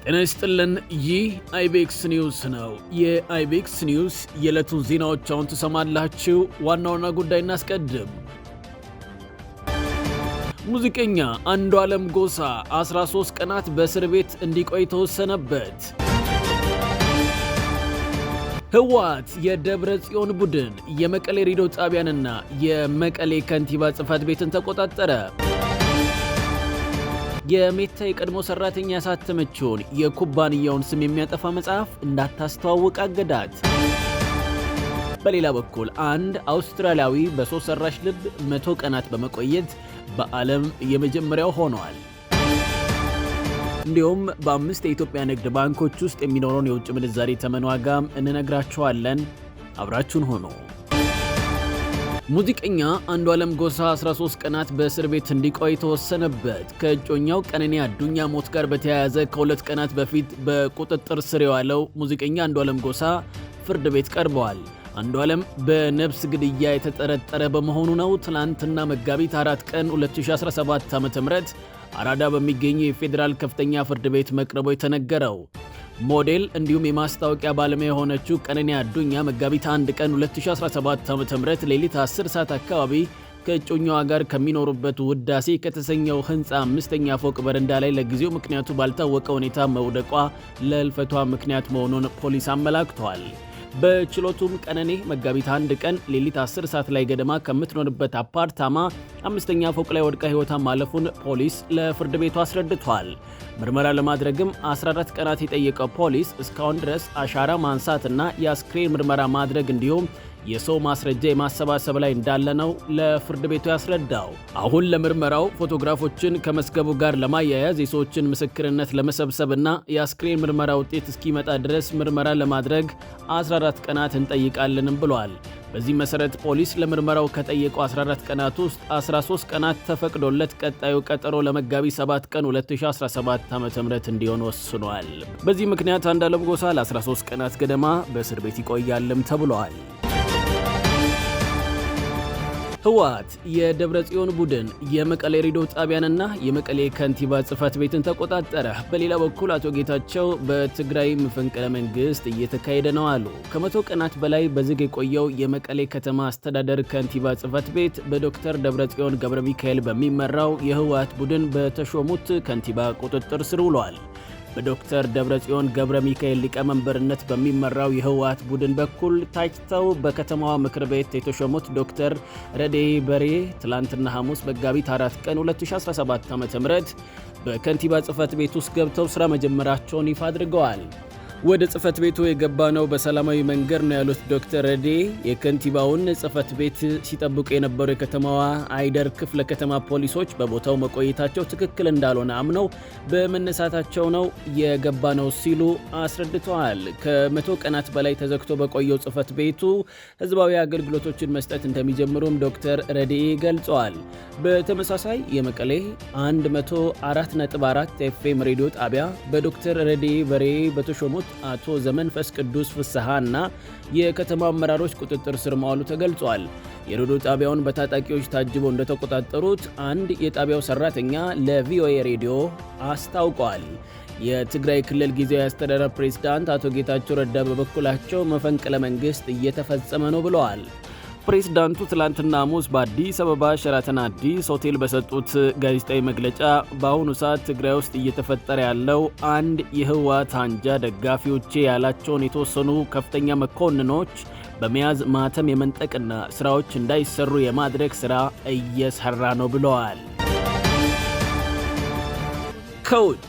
ጤና ይስጥልን። ይህ አይቤክስ ኒውስ ነው። የአይቤክስ ኒውስ የዕለቱን ዜናዎች አሁን ትሰማላችሁ። ዋና ጉዳይ እናስቀድም። ሙዚቀኛ አንዱዓለም ጎሳ 13 ቀናት በእስር ቤት እንዲቆይ ተወሰነበት። ህወሓት የደብረ ጽዮን ቡድን የመቀሌ ሬዲዮ ጣቢያንና የመቀሌ ከንቲባ ጽሕፈት ቤትን ተቆጣጠረ። የሜታ የቀድሞ ሰራተኛ ያሳተመችውን የኩባንያውን ስም የሚያጠፋ መጽሐፍ እንዳታስተዋውቅ አገዳት። በሌላ በኩል አንድ አውስትራሊያዊ በሰው ሰራሽ ልብ 100 ቀናት በመቆየት በዓለም የመጀመሪያው ሆኗል። እንዲሁም በ5 የኢትዮጵያ ንግድ ባንኮች ውስጥ የሚኖረውን የውጭ ምንዛሬ ተመን ዋጋም እንነግራችኋለን። አብራችሁን ሆኖ ሙዚቀኛ አንዱዓለም ጎሳ 13 ቀናት በእስር ቤት እንዲቆይ ተወሰነበት። ከእጮኛው ቀነኒ አዱኛ ሞት ጋር በተያያዘ ከ2 ቀናት በፊት በቁጥጥር ስር የዋለው ሙዚቀኛ አንዱዓለም ጎሳ ፍርድ ቤት ቀርበዋል። አንዱዓለም በነፍስ ግድያ የተጠረጠረ በመሆኑ ነው ትላንትና መጋቢት 4 ቀን 2017 ዓ.ም አራዳ በሚገኘው የፌዴራል ከፍተኛ ፍርድ ቤት መቅረቡ የተነገረው። ሞዴል እንዲሁም የማስታወቂያ ባለሙያ የሆነችው ቀነኒ አዱኛ መጋቢት 1 ቀን 2017 ዓ.ም ሌሊት 10 ሰዓት አካባቢ ከእጮኛዋ ጋር ከሚኖሩበት ውዳሴ ከተሰኘው ህንፃ 5ኛ ፎቅ በረንዳ ላይ ለጊዜው ምክንያቱ ባልታወቀ ሁኔታ መውደቋ ለህልፈቷ ምክንያት መሆኑን ፖሊስ አመላክቷል። በችሎቱም ቀነኒ መጋቢት 1 ቀን ሌሊት 10 ሰዓት ላይ ገደማ ከምትኖርበት አፓርታማ 5ኛ ፎቅ ላይ ወድቃ ህይወቷ ማለፉን ፖሊስ ለፍርድ ቤቱ አስረድቷል። ምርመራ ለማድረግም 14 ቀናት የጠየቀው ፖሊስ እስካሁን ድረስ አሻራ ማንሳትና የአስክሬን ምርመራ ማድረግ እንዲሁም የሰው ማስረጃ የማሰባሰብ ላይ እንዳለ ነው ለፍርድ ቤቱ ያስረዳው። አሁን ለምርመራው ፎቶግራፎችን ከመዝገቡ ጋር ለማያያዝ የሰዎችን ምስክርነት ለመሰብሰብና የአስክሬን ምርመራ ውጤት እስኪመጣ ድረስ ምርመራ ለማድረግ 14 ቀናት እንጠይቃለንም ብሏል። በዚህ መሰረት ፖሊስ ለምርመራው ከጠየቀው 14 ቀናት ውስጥ 13 ቀናት ተፈቅዶለት ቀጣዩ ቀጠሮ ለመጋቢት 7 ቀን 2017 ዓ.ም እንዲሆን ወስኗል። በዚህ ምክንያት አንዱዓለም ጎሳ ለ13 ቀናት ገደማ በእስር ቤት ይቆያልም ተብሏል። ህወሓት የደብረ ጽዮን ቡድን የመቀሌ ሬዲዮ ጣቢያንና የመቀሌ ከንቲባ ጽሕፈት ቤትን ተቆጣጠረ። በሌላ በኩል አቶ ጌታቸው በትግራይ መፈንቅለ መንግስት እየተካሄደ ነው አሉ። ከ100 ቀናት በላይ በዝግ የቆየው የመቀሌ ከተማ አስተዳደር ከንቲባ ጽሕፈት ቤት በዶክተር ደብረጽዮን ገብረ ሚካኤል በሚመራው የህወሓት ቡድን በተሾሙት ከንቲባ ቁጥጥር ስር ውሏል። በዶክተር ደብረጽዮን ገብረ ሚካኤል ሊቀመንበርነት በሚመራው የህወሓት ቡድን በኩል ታጭተው በከተማዋ ምክር ቤት የተሾሙት ዶክተር ረድኤ በርሄ ትላንትና ሐሙስ መጋቢት 4 ቀን 2017 ዓ.ም በከንቲባ ጽሕፈት ቤት ውስጥ ገብተው ሥራ መጀመራቸውን ይፋ አድርገዋል። ወደ ጽሕፈት ቤቱ የገባ ነው በሰላማዊ መንገድ ነው ያሉት ዶክተር ረድኤ የከንቲባውን ጽሕፈት ቤት ሲጠብቁ የነበሩ የከተማዋ አይደር ክፍለ ከተማ ፖሊሶች በቦታው መቆየታቸው ትክክል እንዳልሆነ አምነው በመነሳታቸው ነው የገባ ነው ሲሉ አስረድተዋል። ከ100 ቀናት በላይ ተዘግቶ በቆየው ጽሕፈት ቤቱ ህዝባዊ አገልግሎቶችን መስጠት እንደሚጀምሩም ዶክተር ረድኤ ገልጸዋል። በተመሳሳይ የመቀሌ 104.4 ኤፍኤም ሬዲዮ ጣቢያ በዶክተር ረድኤ በርሄ በተሾሙት አቶ ዘመንፈስ ቅዱስ ፍስሐ እና የከተማ አመራሮች ቁጥጥር ስር መዋሉ ተገልጿል። የሬዲዮ ጣቢያውን በታጣቂዎች ታጅበው እንደተቆጣጠሩት አንድ የጣቢያው ሰራተኛ ለቪኦኤ ሬዲዮ አስታውቋል። የትግራይ ክልል ጊዜያዊ አስተዳደር ፕሬዝዳንት አቶ ጌታቸው ረዳ በበኩላቸው መፈንቅለ መንግስት እየተፈጸመ ነው ብለዋል። ፕሬዝዳንቱ ትላንትና ሐሙስ በአዲስ አበባ ሸራተን አዲስ ሆቴል በሰጡት ጋዜጣዊ መግለጫ በአሁኑ ሰዓት ትግራይ ውስጥ እየተፈጠረ ያለው አንድ የህወሓት አንጃ ደጋፊዎቼ ያላቸውን የተወሰኑ ከፍተኛ መኮንኖች በመያዝ ማተም የመንጠቅና ስራዎች እንዳይሰሩ የማድረግ ስራ እየሰራ ነው ብለዋል። ከውጭ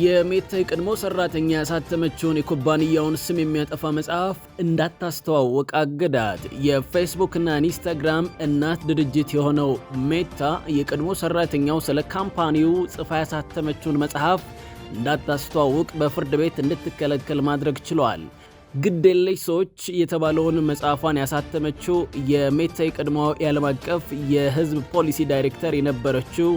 የሜታ የቀድሞ ሰራተኛ ያሳተመችውን የኩባንያውን ስም የሚያጠፋ መጽሐፍ እንዳታስተዋወቅ አገዳት። የፌስቡክ እና ኢንስታግራም እናት ድርጅት የሆነው ሜታ የቀድሞ ሰራተኛው ስለ ካምፓኒው ጽፋ ያሳተመችውን መጽሐፍ እንዳታስተዋውቅ በፍርድ ቤት እንድትከለከል ማድረግ ችሏል። ግዴለሽ ሰዎች የተባለውን መጽሐፏን ያሳተመችው የሜታ የቀድሞ የዓለም አቀፍ የህዝብ ፖሊሲ ዳይሬክተር የነበረችው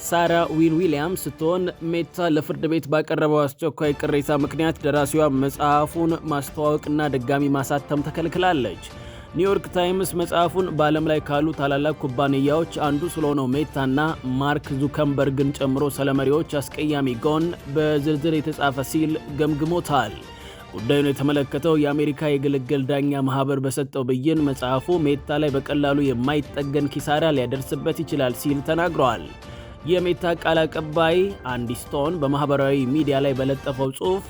ሳራ ዊሊያምስ ስትሆን ሜታ ለፍርድ ቤት ባቀረበው አስቸኳይ ቅሬታ ምክንያት ደራሲዋ መጽሐፉን ማስተዋወቅና ድጋሚ ማሳተም ተከልክላለች። ኒውዮርክ ታይምስ መጽሐፉን በዓለም ላይ ካሉ ታላላቅ ኩባንያዎች አንዱ ስለሆነው ሜታና ማርክ ዙከንበርግን ጨምሮ ስለመሪዎች አስቀያሚ ጎን በዝርዝር የተጻፈ ሲል ገምግሞታል። ጉዳዩን የተመለከተው የአሜሪካ የግልግል ዳኛ ማህበር በሰጠው ብይን መጽሐፉ ሜታ ላይ በቀላሉ የማይጠገን ኪሳራ ሊያደርስበት ይችላል ሲል ተናግሯል። የሜታ ቃል አቀባይ አንዲ ስቶን በማህበራዊ ሚዲያ ላይ በለጠፈው ጽሑፍ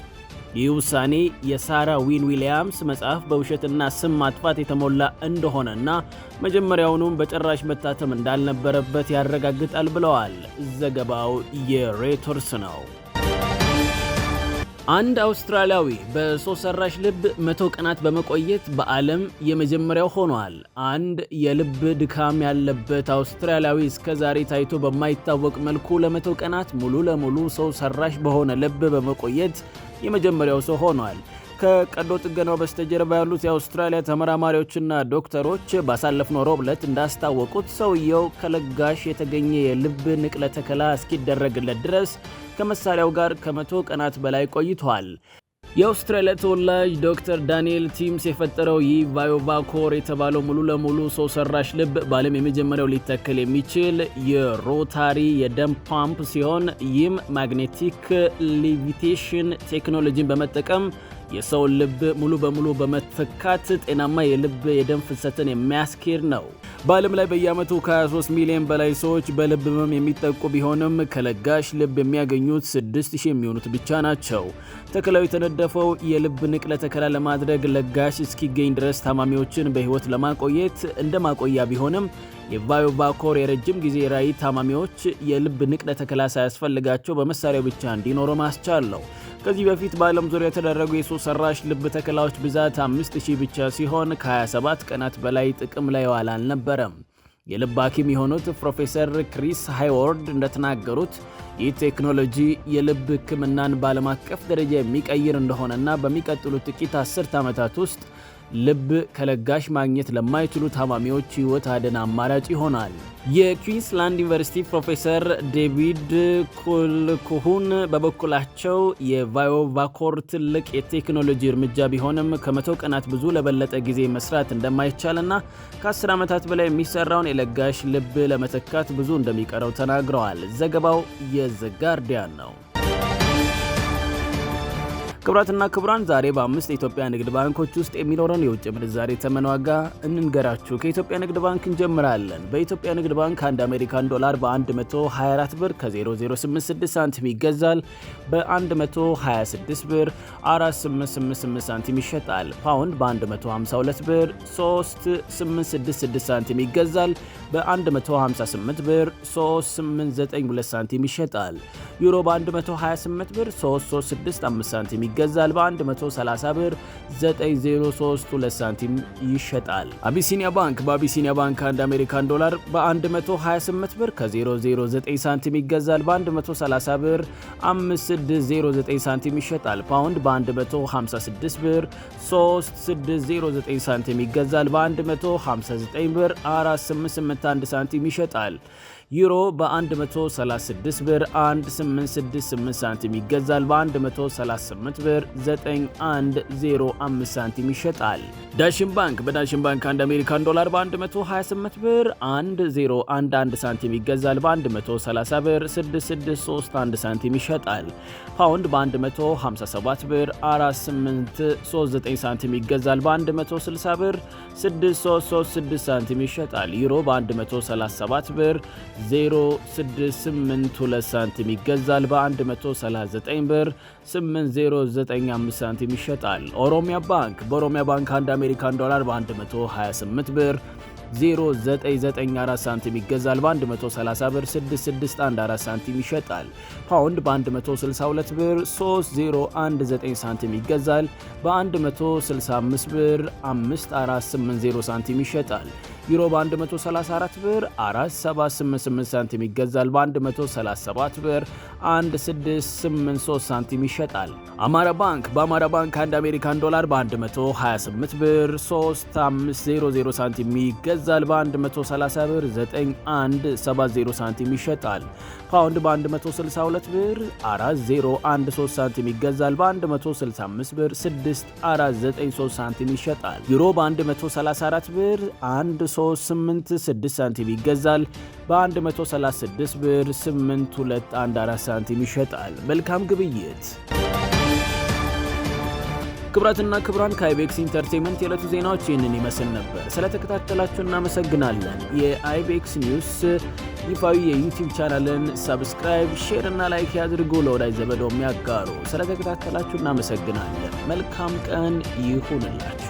ይህ ውሳኔ የሳራ ዊሊያምስ መጽሐፍ በውሸትና ስም ማጥፋት የተሞላ እንደሆነና መጀመሪያውኑም በጭራሽ መታተም እንዳልነበረበት ያረጋግጣል ብለዋል። ዘገባው የሬተርስ ነው። አንድ አውስትራሊያዊ በሰው ሰራሽ ልብ 100 ቀናት በመቆየት በዓለም የመጀመሪያው ሆኗል። አንድ የልብ ድካም ያለበት አውስትራሊያዊ እስከዛሬ ታይቶ በማይታወቅ መልኩ ለ100 ቀናት ሙሉ ለሙሉ ሰው ሰራሽ በሆነ ልብ በመቆየት የመጀመሪያው ሰው ሆኗል። ከቀዶ ጥገናው በስተጀርባ ያሉት የአውስትራሊያ ተመራማሪዎችና ዶክተሮች ባሳለፍነው ረቡዕ ዕለት እንዳስታወቁት ሰውየው ከለጋሽ የተገኘ የልብ ንቅለ ተከላ እስኪደረግለት ድረስ ከመሳሪያው ጋር ከ100 ቀናት በላይ ቆይቷል። የአውስትራሊያ ተወላጅ ዶክተር ዳንኤል ቲምስ የፈጠረው ይህ ቫዮቫኮር የተባለው ሙሉ ለሙሉ ሰው ሰራሽ ልብ በዓለም የመጀመሪያው ሊተከል የሚችል የሮታሪ የደም ፓምፕ ሲሆን ይህም ማግኔቲክ ሊቪቴሽን ቴክኖሎጂን በመጠቀም የሰው ልብ ሙሉ በሙሉ በመተካት ጤናማ የልብ የደም ፍሰትን የሚያስኬድ ነው። በዓለም ላይ በየዓመቱ ከ23 ሚሊዮን በላይ ሰዎች በልብ ህመም የሚጠቁ ቢሆንም ከለጋሽ ልብ የሚያገኙት 6000 የሚሆኑት ብቻ ናቸው። ተከላው የተነደፈው የልብ ንቅለ ተከላ ለማድረግ ለጋሽ እስኪገኝ ድረስ ታማሚዎችን በህይወት ለማቆየት እንደ ማቆያ ቢሆንም የቫዮቫኮር የረጅም ጊዜ ራዕይ ታማሚዎች የልብ ንቅለ ተከላ ሳያስፈልጋቸው በመሳሪያው ብቻ እንዲኖሩ ማስቻል ነው። ከዚህ በፊት በዓለም ዙሪያ የተደረጉ የሰው ሰራሽ ልብ ተከላዎች ብዛት 5000 ብቻ ሲሆን ከ27 ቀናት በላይ ጥቅም ላይ ዋል አልነበረም። የልብ ሐኪም የሆኑት ፕሮፌሰር ክሪስ ሃይወርድ እንደተናገሩት ይህ ቴክኖሎጂ የልብ ህክምናን በዓለም አቀፍ ደረጃ የሚቀይር እንደሆነና በሚቀጥሉት ጥቂት 10 ዓመታት ውስጥ ልብ ከለጋሽ ማግኘት ለማይችሉ ታማሚዎች ህይወት አድን አማራጭ ይሆናል። የኩዊንስላንድ ዩኒቨርሲቲ ፕሮፌሰር ዴቪድ ኩልኩሁን በበኩላቸው የቫዮቫኮር ትልቅ የቴክኖሎጂ እርምጃ ቢሆንም ከ100 ቀናት ብዙ ለበለጠ ጊዜ መስራት እንደማይቻልና ከ10 ዓመታት በላይ የሚሰራውን የለጋሽ ልብ ለመተካት ብዙ እንደሚቀረው ተናግረዋል። ዘገባው የዘጋርዲያን ነው። ክቡራትና ክቡራን ዛሬ በ5 የኢትዮጵያ ንግድ ባንኮች ውስጥ የሚኖረን የውጭ ምንዛሬ ተመን ዋጋ እንንገራችሁ። ከኢትዮጵያ ንግድ ባንክ እንጀምራለን። በኢትዮጵያ ንግድ ባንክ 1 አሜሪካን ዶላር በ124 ብር ከ0086 ሳንቲም ይገዛል። በ126 ብር 4888 ሳንቲም ይሸጣል። ፓውንድ በ152 ብር 3866 ሳንቲም ይገዛል። በ158 ብር 3892 ሳንቲም ይሸጣል። ዩሮ በ128 ብር 3365 ሳንቲም ይገዛል። በ130 ብር 9032 ሳንቲም ይሸጣል። አቢሲኒያ ባንክ በአቢሲኒያ ባንክ 1 አሜሪካን ዶላር በ128 ብር ከ009 ሳንቲም ይገዛል። በ130 ብር 5609 ሳንቲም ይሸጣል። ፓውንድ በ156 ብር 3609 ሳንቲም ይገዛል። በ159 ብር 4881 ሳንቲም ይሸጣል። ዩሮ በ136 ብር 1868 ሳንቲም ይገዛል። በ138 ብር 9105 ሳንቲም ይሸጣል። ዳሽን ባንክ በዳሽን ባንክ 1 አሜሪካን ዶላር በ128 ብር 1011 ሳንቲም ይገዛል። በ130 ብር 6631 ሳንቲም ይሸጣል። ፓውንድ በ157 ብር 4839 ሳንቲም ይገዛል። በ160 ብር 6336 ሳንቲም ይሸጣል። ዩሮ በ137 ብር 0682 ሳንቲም ይገዛል። በ139 ብር 8095 ሳንቲም ይሸጣል። ኦሮሚያ ባንክ በኦሮሚያ ባንክ 1 አሜሪካን ዶላር በ128 ብር 0994 ሳንቲም ይገዛል። በ130 ብር 6614 ሳንቲም ይሸጣል። ፓውንድ በ162 ብር 3019 ሳንቲም ይገዛል። በ165 ብር 5480 ሳንቲም ይሸጣል። ዩሮ በ134 ብር 4788 ሳንቲም ይገዛል። በ137 ብር 1683 ሳንቲም ይሸጣል። አማራ ባንክ በአማራ ባንክ 1 አሜሪካን ዶላር በ128 ብር 3500 ሳንቲም ይገዛል። ይገዛል። በ130 ብር 9170 ሳንቲም ይሸጣል። ፓውንድ በ162 ብር 4013 ሳንቲም ይገዛል። በ165 ብር 6493 ሳንቲም ይሸጣል። ዩሮ በ134 ብር 1386 ሳንቲም ይገዛል። በ136 ብር 8214 ሳንቲም ይሸጣል። መልካም ግብይት። ክብራትና ክብራን ከአይቤክስ ኢንተርቴይንመንት የዕለቱ ዜናዎች ይህንን ይመስል ነበር። ስለተከታተላችሁ እናመሰግናለን። የአይቤክስ ኒውስ ይፋዊ የዩቲዩብ ቻናልን ሰብስክራይብ፣ ሼር እና ላይክ ያድርጉ። ለወዳጅ ዘመዶ የሚያጋሩ። ስለተከታተላችሁ እናመሰግናለን። መልካም ቀን ይሁንላችሁ።